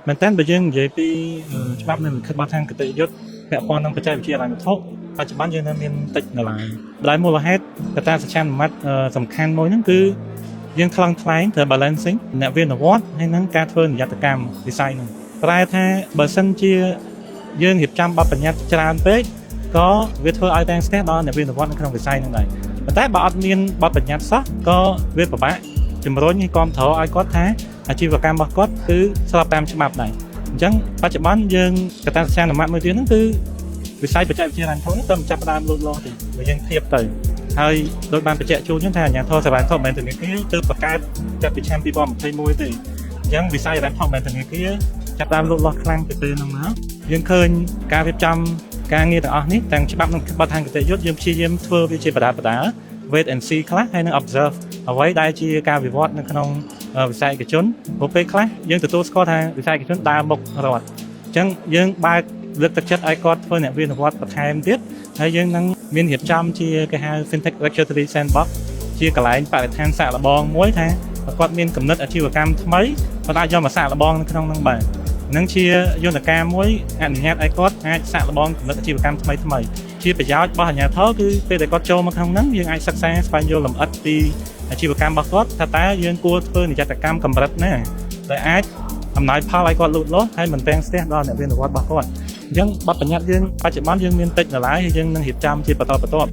មែនតើបើយើងនិយាយពីច្បាប់នៅលិខិតបទដ្ឋានគតិយុត្តពាក់ព័ន្ធនឹងបច្ចេកវិទ្យាហិរញ្ញវត្ថុបច្ចុប្បន្នយើងនៅមានតិចនៅឡើយដោយមូលហេតុកត្តាសច្ចានុមត្តសំខាន់មួយហ្នឹងគឺយើងថ្លឹងថ្លែងត្រូវ balancing អ្នកវិនិវត្តហើយនឹងការធ្វើនិយត្តកម្មវិស័យហ្នឹងប្រែថាបើសិនជាយើងរៀបចំបទបញ្ញត្តិច្រើនពេកក៏វាធ្វើឲ្យតាំងស្ទះដល់អ្នកវិនិវត្តនៅក្នុងវិស័យហ្នឹងដែរប៉ុន្តែបើអត់មានបទបញ្ញត្តិសោះក៏វាពិបាកជំរុញឲ្យគ្រប់គ្រងឲ្យគាត់ថាអាជីវកម្មរបស់គាត់គឺស្របតាមច្បាប់ដែរអញ្ចឹងបច្ចុប្បន្នយើងកត្តាសច្ចានុមត្តមួយទៀតហ្នឹងគឺវិស័យបច្ចេកវិទ្យាហិរញ្ញវត្ថុនេះទៅចាប់ផ្ដើមលូតលាស់ទេបើយើងធៀបទៅហើយដោយបានបញ្ជាក់ជូនខ្ញុំថាអាជ្ញាធរសេវាធម្មតាធនាគារទើបបង្កើតចាប់ពីឆ្នាំ2021ទេអញ្ចឹងវិស័យហិរញ្ញវត្ថុធនាគារចាប់ផ្ដើមលូតលាស់ខ្លាំងពីពេលហ្នឹងមកយើងឃើញការរៀបចំការងារទាំងអស់នេះទាំងច្បាប់និងបទដ្ឋានគតិយុត្តយើងព្យាយាមធ្វើវាជាបដាបដា wait and see ខ្លះហើយនឹង observe អ្វីដែលជាការវិវត្តនៅក្នុងវិស័យឯកជនព្រោះពេលខ្លះយើងទទួលស្គាល់ថាវិស័យឯកជនដើរមុខរដ្ឋអញ្ចឹងយើងបើកលើកទឹកចិត្តឲ្យគាត់ធ្វើអ្នកវិនិវត្តបន្ថែមទៀតហើយយើងនឹងមានរៀបចំជាគេហៅ fintech regulatory sandbox ជាកន្លែងបរិស្ថានសាកល្បងមួយថាគាត់មានគំនិតអាជីវកម្មថ្មីគាត់អាចយកមកសាកល្បងនៅក្នុងហ្នឹងបាននឹងជាយន្តការមួយអនុញ្ញាតឲ្យគាត់អាចសាកល្បងគំនិតអាជីវកម្មថ្មីជាប្រយោជន៍របស់អាជ្ញាធរគឺពេលដែលគាត់ចូលមកក្នុងហ្នឹងយើងអាចសិក្សាស្វែងយល់លម្អិតពីអាជីវកម្មរបស់គាត់ថាតើយើងគួរធ្វើនិយត្តកម្មកម្រិតណាដែលអាចអំណោយផលឲ្យគាត់លូតលាស់ហើយមិនទាំងស្ទះដល់អ្នកវិនិវត្តរបស់គាត់អញ្ចឹងបទបញ្ញត្តិយើងបច្ចុប្បន្នយើងមានតិចនៅឡើយហើយយើងនឹងរៀបចំជាបន្តបន្ទាប់